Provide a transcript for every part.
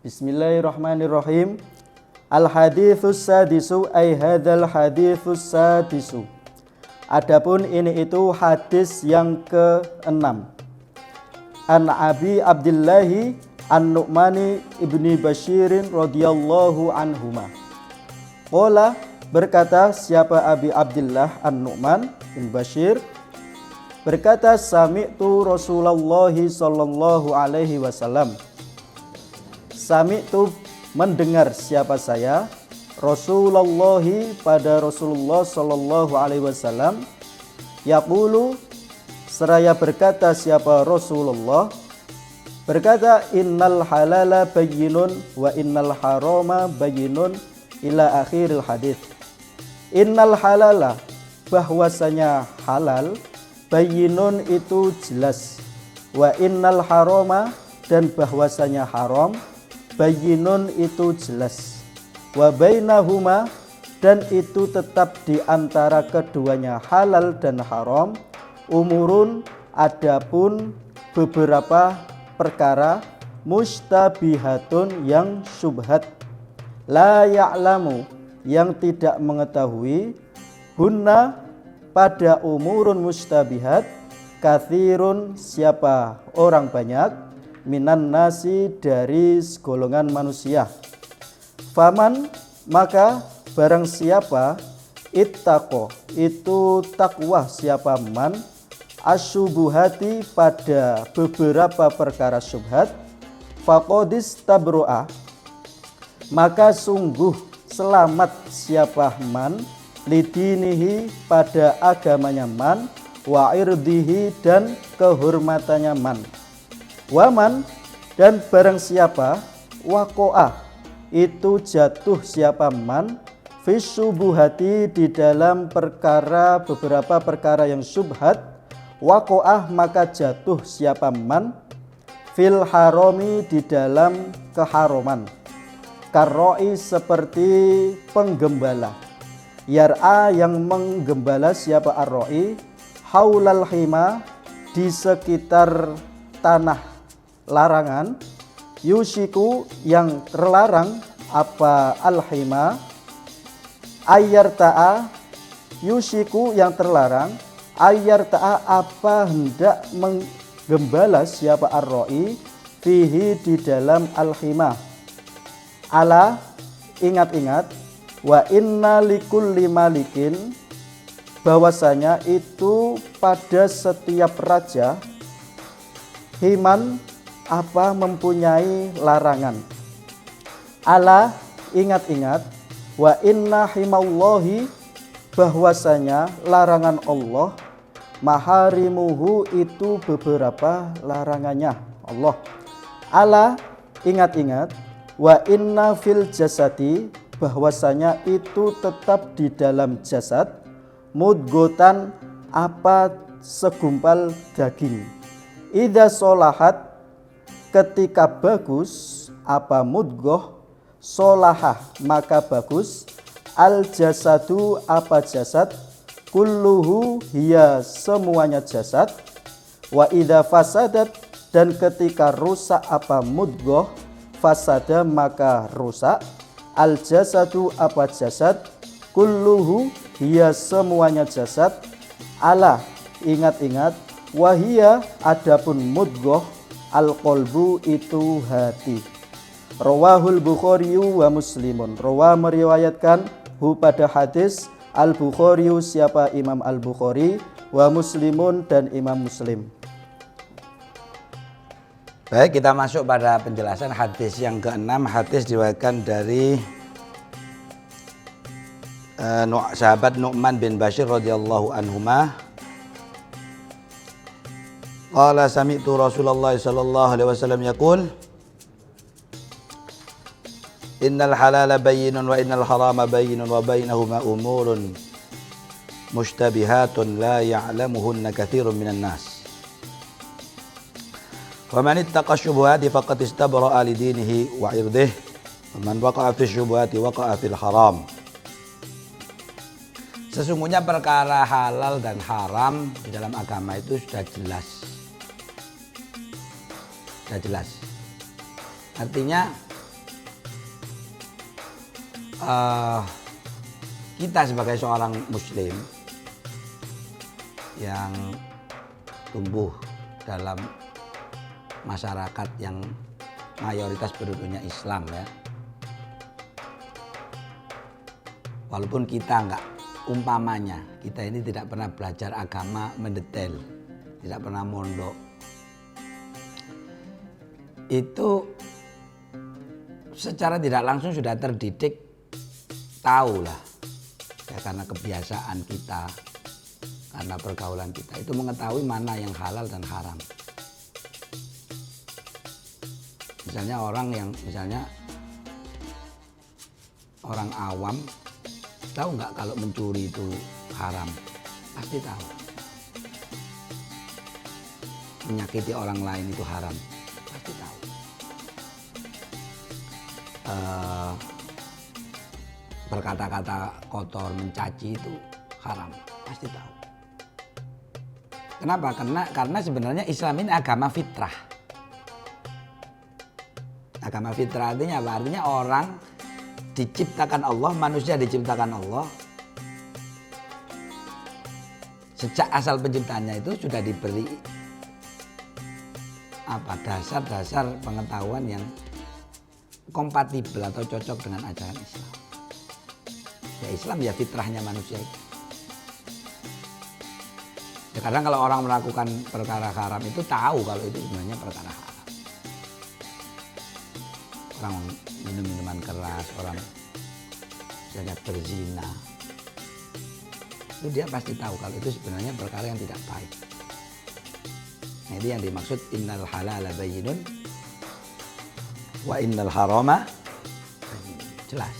Bismillahirrahmanirrahim. Al-haditsus sadisu ay hadzal haditsus sadisu. Adapun ini itu hadis yang ke-6. An Abi Abdillahi An-Nu'mani ibni Bashirin radhiyallahu anhuma. Qala, berkata siapa Abi Abdillah An-Nu'man bin Bashir, berkata sami'tu Rasulullah sallallahu alaihi wasallam. Sami'tu, mendengar siapa saya, Rasulullah pada Rasulullah sallallahu alaihi wasallam, yaqulu, seraya berkata siapa Rasulullah, berkata innal halala bayyinun wa innal harama bayyinun ila akhiril hadis. Innal halala, bahwasanya halal, bayyinun itu jelas, wa innal harama, dan bahwasanya haram, bayyinun itu jelas, wa bainahuma, dan itu tetap di antara keduanya halal dan haram, umurun, adapun beberapa perkara, mustabihatun, yang syubhat, la ya'lamu, yang tidak mengetahui, hunna, pada umurun mustabihat, kathirun, siapa orang banyak, minan nasi, dari segolongan manusia. Faman, maka barang siapa, ittaqo, itu takwa siapa man, asyubuhati, pada beberapa perkara syubhat, faqodis tabro'a, maka sungguh selamat siapa man, lidinihi, pada agamanya man, wa irdihi, dan kehormatannya man. Waman, dan barang siapa, waqo'ah, itu jatuh siapa man, fisyubuhati, di dalam perkara, beberapa perkara yang syubhat, waqo'ah, maka jatuh siapa man, fil haromi, di dalam keharoman, karroi, seperti penggembala, yar'a, yang menggembala siapa arroi, haulal hima, di sekitar tanah larangan, yusiku, yang terlarang, apa al-hima, ayyarta'a, yusiku, yang terlarang, ayyarta'a, apa hendak menggembala siapa ar-ra'i, fihi, di dalam al-hima. Ala, ingat-ingat, wa inna likulli malikin, bahwasanya itu pada setiap raja, himan, apa mempunyai larangan. Ala, ingat-ingat, wa inna himallahi, bahwasanya larangan Allah, maharimuhu, itu beberapa larangannya Allah. Ala, ingat-ingat, wa inna fil jasadi, bahwasanya itu tetap di dalam jasad, mudgotan, apa segumpal daging. Idza solahat, ketika bagus, apa mudgoh, solahah, maka bagus, al jasadu, apa jasad, kulluhu, hiya, semuanya jasad, wa idza fasadat, dan ketika rusak apa mudgoh, fasada, maka rusak, al jasadu, apa jasad, kulluhu, hiya, semuanya jasad, ala, ingat-ingat, wahia, adapun mudgoh, al-qalbu, itu hati. Rawahul Bukhari wa Muslimun, rawa, meriwayatkan, hu, pada hadis, al-Bukhari, siapa Imam al-Bukhari, wa Muslimun, dan Imam Muslim. Baik, kita masuk pada penjelasan hadis yang ke-6. Hadis diriwayatkan dari sahabat Nu'man bin Bashir radhiyallahu anhuma. Qala sami'tu Rasulullah sallallahu alaihi wasallam yaqul innal halala bayyinun wa innal harama bayyinun wa bainahuma umurun mushtabihatun la ya'lamuhunna katsirun minan nas. Wa man ittaqa syubuhati faqad istabra'a li dinihi wa 'irdihi wa man waqa'a fi syubuhati waqa'a fil haram. Sesungguhnya perkara halal dan haram di dalam agama itu sudah jelas. Sudah jelas. Artinya kita sebagai seorang muslim yang tumbuh dalam masyarakat yang mayoritas penduduknya Islam ya. Walaupun kita enggak, umpamanya kita ini tidak pernah belajar agama mendetail, tidak pernah mondok, itu secara tidak langsung sudah terdidik, tahu lah ya, karena kebiasaan kita, karena pergaulan kita itu mengetahui mana yang halal dan haram. Misalnya orang awam tahu nggak kalau mencuri itu haram? Pasti tahu. Menyakiti orang lain itu haram, pasti tahu. Berkata-kata kotor, mencaci itu haram, pasti tahu. Kenapa? Karena sebenarnya Islam ini agama fitrah. Agama fitrah artinya apa? Artinya orang diciptakan Allah, manusia diciptakan Allah. Sejak asal penciptaannya itu sudah diberi dasar-dasar pengetahuan yang kompatibel atau cocok dengan ajaran Islam. Ya Islam ya fitrahnya manusia itu. Ya kadang kalau orang melakukan perkara haram itu tahu kalau itu sebenarnya perkara haram. Orang minum minuman keras, orang misalnya berzina, itu dia pasti tahu kalau itu sebenarnya perkara yang tidak baik. Nah itu yang dimaksud innal halala bayyinun wa innal harama bayyinun. Jelas.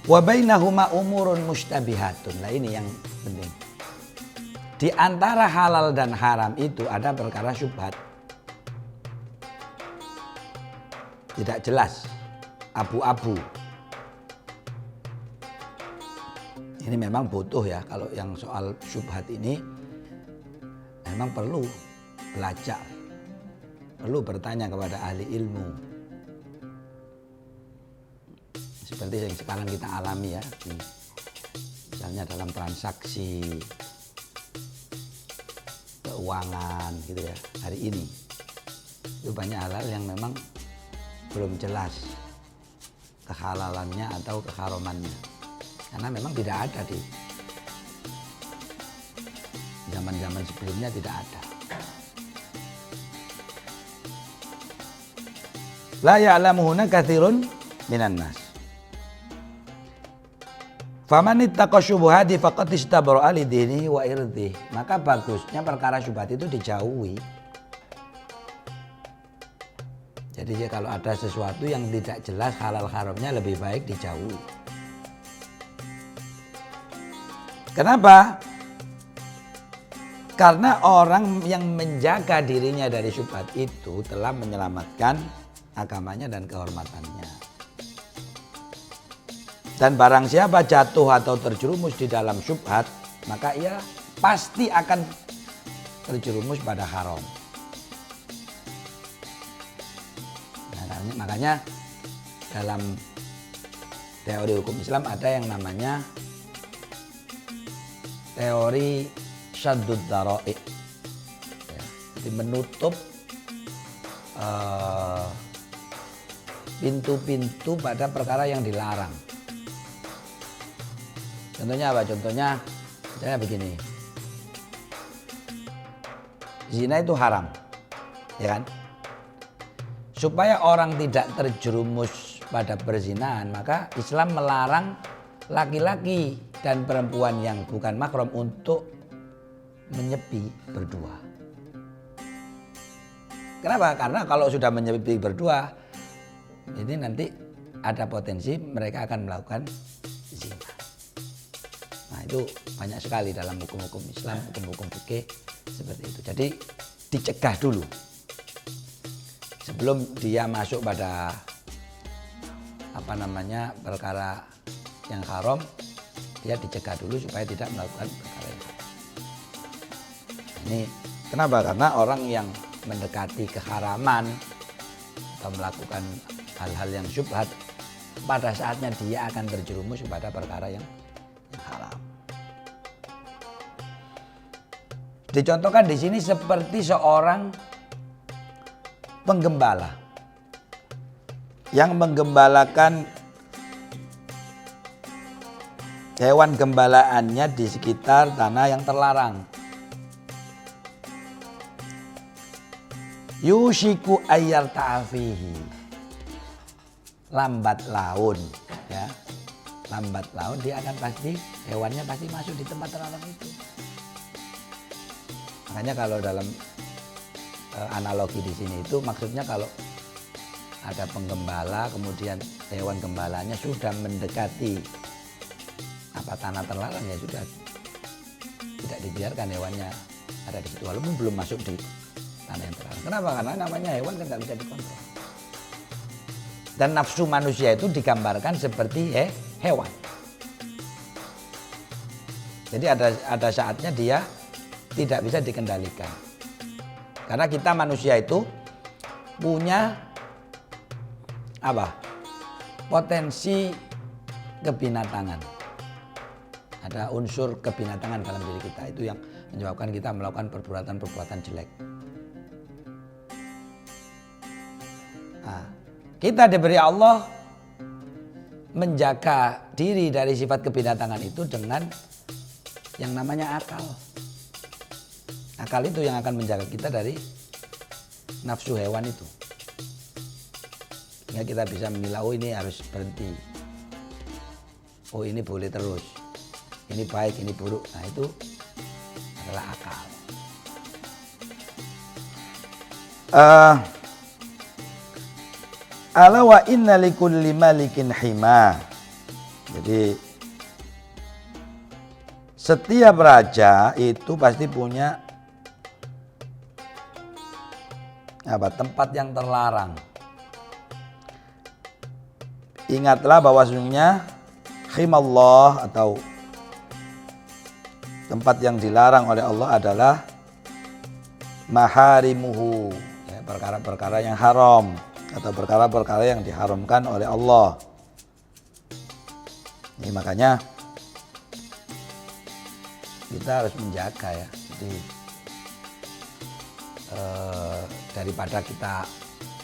Wa bainahuma umurun mustabihatun. Nah ini yang penting. Di antara halal dan haram itu ada perkara syubhat. Tidak jelas, abu-abu. Ini memang butuh ya, kalau yang soal syubhat ini memang perlu belajar, perlu bertanya kepada ahli ilmu. Seperti yang sekarang kita alami ya, misalnya dalam transaksi keuangan gitu ya, hari ini itu banyak hal-hal yang memang belum jelas kehalalannya atau keharamannya, karena memang tidak ada di zaman-zaman sebelumnya, tidak ada. La ya'lamuhunna katsirun minan nas. Faman ittaqa syubuhati faqad istabra'a li dinihi wa irdihi. Maka bagusnya perkara syubhat itu dijauhi. Jadi kalau ada sesuatu yang tidak jelas halal haramnya lebih baik dijauhi. Kenapa? Karena orang yang menjaga dirinya dari syubhat itu telah menyelamatkan agamanya dan kehormatannya. Dan barang siapa jatuh atau terjerumus di dalam syubhat, maka ia pasti akan terjerumus pada haram. Makanya dalam teori hukum Islam ada yang namanya teori syaddud dhara'i. Ya, jadi menutup pintu-pintu pada perkara yang dilarang. Contohnya apa? Contohnya misalnya begini. Zina itu haram, ya kan? Supaya orang tidak terjerumus pada perzinahan, maka Islam melarang laki-laki dan perempuan yang bukan mahram untuk menyepi berdua. Kenapa? Karena kalau sudah menyepi berdua, ini nanti ada potensi mereka akan melakukan zina. Nah itu banyak sekali dalam hukum-hukum Islam, hukum-hukum fikih seperti itu. Jadi dicegah dulu. Sebelum dia masuk pada perkara yang haram, dia dicegah dulu supaya tidak melakukan perkara yang haram. Ini kenapa? Karena orang yang mendekati keharaman atau melakukan hal-hal yang syubhat, pada saatnya dia akan terjerumus kepada perkara yang haram. Dicontohkan di sini seperti seorang penggembala yang menggembalakan hewan gembalaannya di sekitar tanah yang terlarang. Yushiku ayyar ta'afihi, lambat laun, ya, lambat laun dia akan pasti, hewannya pasti masuk di tempat terlarang itu. Makanya kalau dalam analogi di sini itu maksudnya kalau ada penggembala kemudian hewan gembalanya sudah mendekati tanah terlarang, ya sudah tidak dibiarkan hewannya ada di situ walaupun belum masuk di tanah yang terlarang. Kenapa? Karena namanya hewan kan nggak bisa dikontrol. Dan nafsu manusia itu digambarkan seperti hewan. Jadi ada saatnya dia tidak bisa dikendalikan. Karena kita manusia itu punya potensi kebinatangan. Ada unsur kebinatangan dalam diri kita, itu yang menyebabkan kita melakukan perbuatan-perbuatan jelek. Nah, kita diberi Allah menjaga diri dari sifat kebinatangan itu dengan yang namanya akal. Akal itu yang akan menjaga kita dari nafsu hewan itu. Sehingga kita bisa memilah, oh ini harus berhenti. Oh ini boleh terus. Ini baik, ini buruk. Nah itu adalah akal. Ala wa inna likulli malikin hima. Jadi setiap raja itu pasti punya tempat yang terlarang. Ingatlah bahwa sesungguhnya himallah atau tempat yang dilarang oleh Allah adalah maharimuhu, ya, perkara-perkara yang haram atau perkara-perkara yang diharamkan oleh Allah. Ini makanya kita harus menjaga, ya. Jadi daripada kita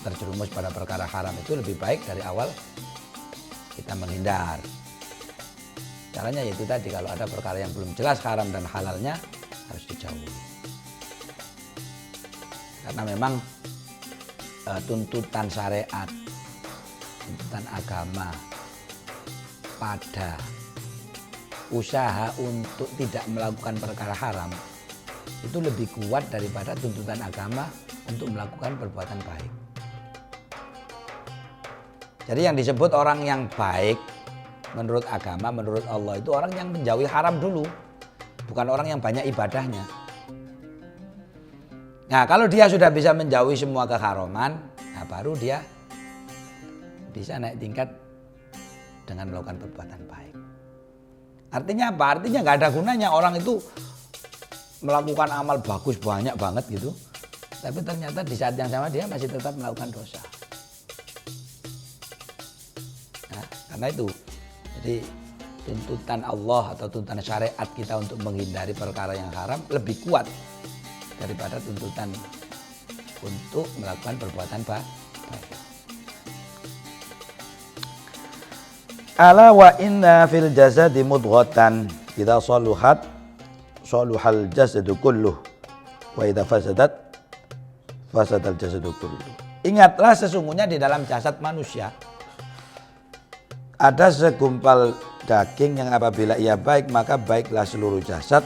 terjerumus pada perkara haram itu lebih baik dari awal kita menghindar. Caranya yaitu tadi, kalau ada perkara yang belum jelas haram dan halalnya harus dijauhi. Karena memang tuntutan syariat, tuntutan agama pada usaha untuk tidak melakukan perkara haram itu lebih kuat daripada tuntutan agama untuk melakukan perbuatan baik. Jadi yang disebut orang yang baik menurut agama, menurut Allah itu orang yang menjauhi haram dulu, bukan orang yang banyak ibadahnya. Nah kalau dia sudah bisa menjauhi semua keharaman, nah baru dia bisa naik tingkat dengan melakukan perbuatan baik. Artinya apa? Artinya nggak ada gunanya orang itu melakukan amal bagus banyak banget gitu, tapi ternyata di saat yang sama dia masih tetap melakukan dosa. Nah, karena itu, jadi tuntutan Allah atau tuntutan syariat kita untuk menghindari perkara yang haram lebih kuat daripada tuntutan untuk melakukan perbuatan baik. Ala wa inna fil jasadi mudghatan idza saluhat saluhal jasadu kulluh wa idza fasadat fasadal jasadu kulluh. Ingatlah sesungguhnya di dalam jasad manusia ada segumpal daging yang apabila ia baik maka baiklah seluruh jasad,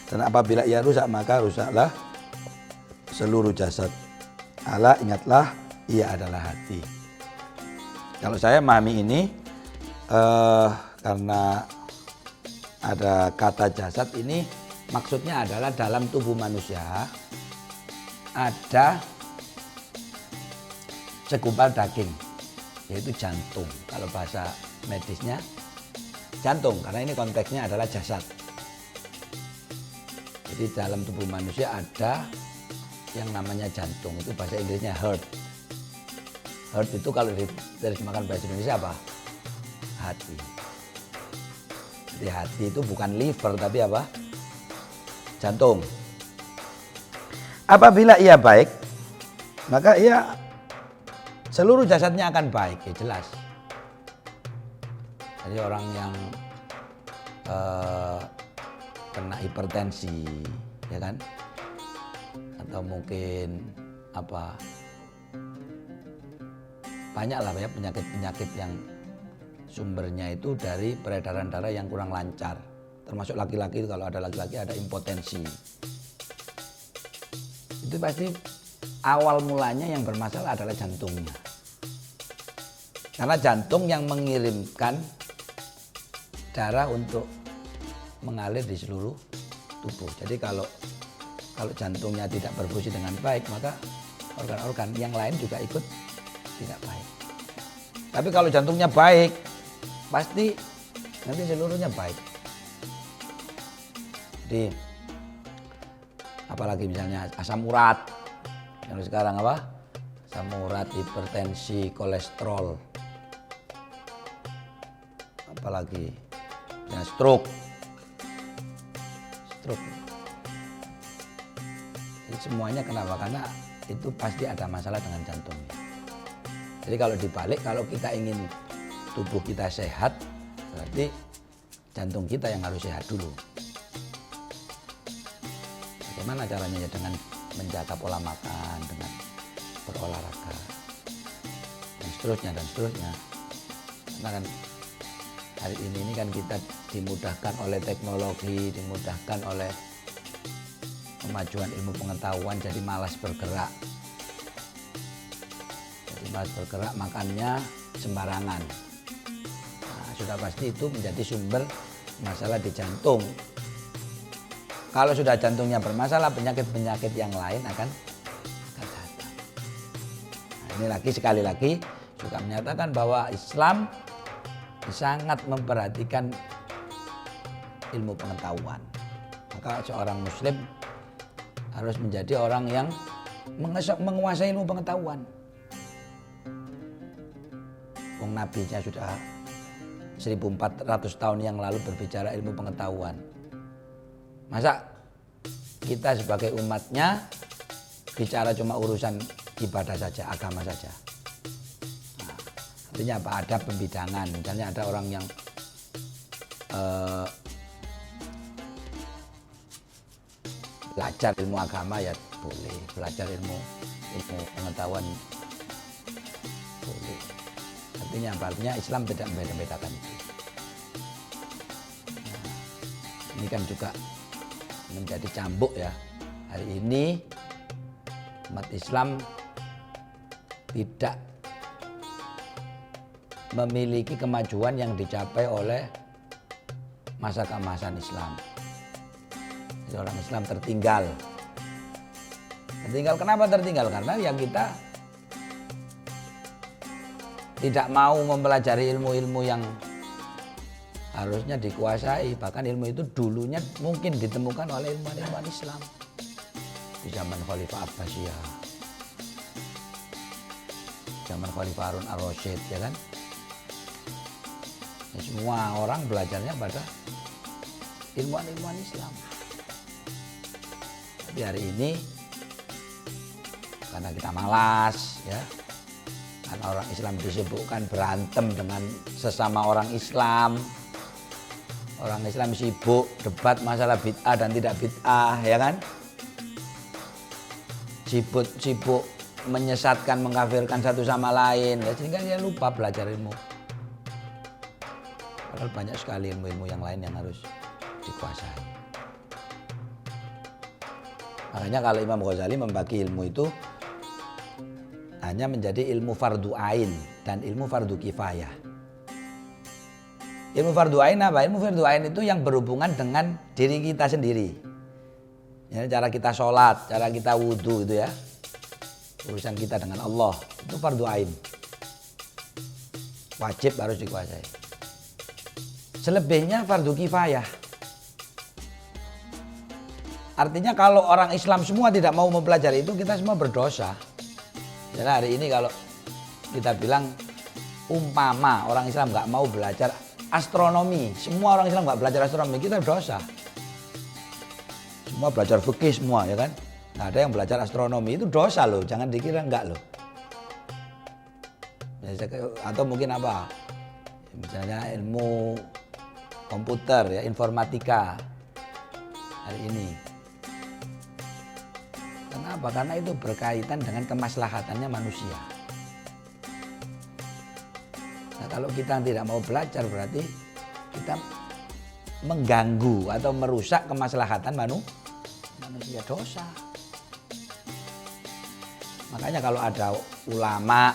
dan apabila ia rusak maka rusaklah seluruh jasad. Ala ingatlah ia adalah hati. Kalau saya memahami ini karena ada kata jasad ini maksudnya adalah dalam tubuh manusia ada segumpal daging, yaitu jantung. Kalau bahasa medisnya jantung, karena ini konteksnya adalah jasad. Jadi dalam tubuh manusia ada yang namanya jantung, itu bahasa Inggrisnya heart. Heart itu kalau diterjemahkan bahasa Indonesia apa? Hati. Jadi hati itu bukan liver tapi apa? Jantung. Apabila ia baik, maka ia seluruh jasadnya akan baik, ya jelas. Jadi orang yang kena hipertensi, ya kan? Atau mungkin apa? Banyak lah ya penyakit-penyakit yang sumbernya itu dari peredaran darah yang kurang lancar. Termasuk laki-laki, kalau ada laki-laki ada impotensi. Itu pasti awal mulanya yang bermasalah adalah jantungnya. Karena jantung yang mengirimkan darah untuk mengalir di seluruh tubuh. Jadi kalau jantungnya tidak berfungsi dengan baik, maka organ-organ yang lain juga ikut tidak baik. Tapi kalau jantungnya baik, pasti nanti seluruhnya baik. Jadi apalagi misalnya asam urat, yang sekarang apa? Asam urat, hipertensi, kolesterol, apalagi ya stroke. Jadi semuanya kenapa? Karena itu pasti ada masalah dengan jantungnya. Jadi kalau dibalik, kalau kita ingin tubuh kita sehat, berarti jantung kita yang harus sehat dulu. Bagaimana caranya? Ya dengan menjaga pola makan, dengan berolahraga, dan seterusnya. Karena kan hari ini kan kita dimudahkan oleh teknologi, dimudahkan oleh kemajuan ilmu pengetahuan, jadi malas bergerak. Makannya sembarangan. Nah, sudah pasti itu menjadi sumber masalah di jantung. Kalau sudah jantungnya bermasalah, penyakit-penyakit yang lain akan datang. Nah, ini sekali lagi juga menyatakan bahwa Islam sangat memperhatikan ilmu pengetahuan. Maka seorang muslim harus menjadi orang yang menguasai ilmu pengetahuan. Wong nabinya sudah 1400 tahun yang lalu berbicara ilmu pengetahuan. Masa kita sebagai umatnya bicara cuma urusan ibadah saja, agama saja. Nah, artinya apa? Ada pembidangan. Misalnya ada orang yang belajar ilmu agama ya boleh, belajar ilmu pengetahuan boleh. Artinya apa? Artinya Islam tidak membeda-bedakan itu. Nah, ini kan juga menjadi cambuk ya. Hari ini umat Islam tidak memiliki kemajuan yang dicapai oleh masa keemasan Islam. Jadi orang Islam tertinggal. Tertinggal kenapa tertinggal? Karena ya kita tidak mau mempelajari ilmu-ilmu yang harusnya dikuasai. Bahkan ilmu itu dulunya mungkin ditemukan oleh ilmuwan-ilmuwan Islam di zaman Khalifah Abbasiyah, zaman Khalifah Harun Ar-Rasyid, ya kan? Ya, semua orang belajarnya pada ilmuwan-ilmuwan Islam. Tapi hari ini karena kita malas, ya, karena orang Islam disibukkan berantem dengan sesama orang Islam. Orang Islam sibuk debat masalah bid'ah dan tidak bid'ah, ya kan? Sibuk menyesatkan, mengkafirkan satu sama lain, ya, sehingga dia lupa belajar ilmu. Padahal banyak sekali ilmu-ilmu yang lain yang harus dikuasai. Makanya kalau Imam Ghazali membagi ilmu itu hanya menjadi ilmu fardu ain dan ilmu fardu kifayah. Ilmu fardu ain apa? Ilmu fardu ain itu yang berhubungan dengan diri kita sendiri. Ya, cara kita sholat, cara kita wudhu itu ya. Urusan kita dengan Allah itu fardu ain. Wajib harus dikuasai. Selebihnya fardu kifayah. Artinya kalau orang Islam semua tidak mau mempelajari itu, kita semua berdosa. Jadi hari ini kalau kita bilang umpama orang Islam nggak mau belajar astronomi, semua orang Islam nggak belajar astronomi, kita dosa. Semua belajar fikih semua ya kan. Nah, ada yang belajar astronomi itu dosa loh, jangan dikira enggak loh. Atau mungkin apa? Misalnya ilmu komputer ya, informatika hari ini. Kenapa? Karena itu berkaitan dengan kemaslahatannya manusia. Nah, kalau kita tidak mau belajar berarti kita mengganggu atau merusak kemaslahatan manusia, dosa. Makanya kalau ada ulama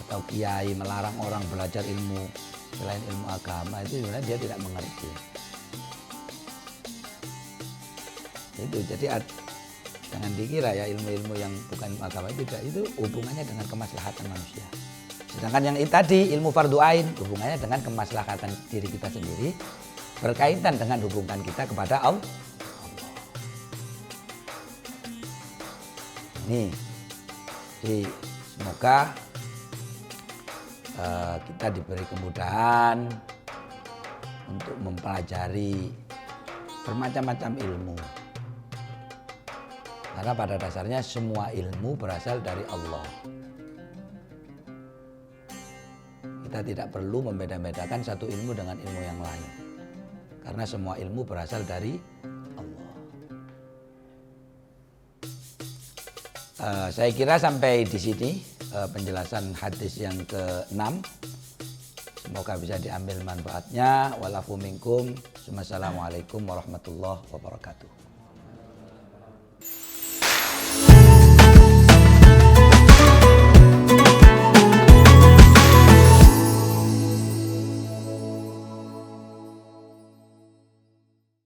atau kiai melarang orang belajar ilmu selain ilmu agama, itu sebenarnya dia tidak mengerti. Itu jadi jangan dikira ya ilmu-ilmu yang bukan ilmu agama itu hubungannya dengan kemaslahatan manusia. Sedangkan yang tadi ilmu fardu ain hubungannya dengan kemaslahatan diri kita sendiri, berkaitan dengan hubungan kita kepada Allah. Nih, jadi semoga kita diberi kemudahan untuk mempelajari bermacam-macam ilmu. Karena pada dasarnya semua ilmu berasal dari Allah. Kita tidak perlu membeda-bedakan satu ilmu dengan ilmu yang lain. Karena semua ilmu berasal dari Allah. Saya kira sampai di sini penjelasan hadis yang ke-6. Semoga bisa diambil manfaatnya. Walafu minkum. Wassalamualaikum warahmatullahi wabarakatuh.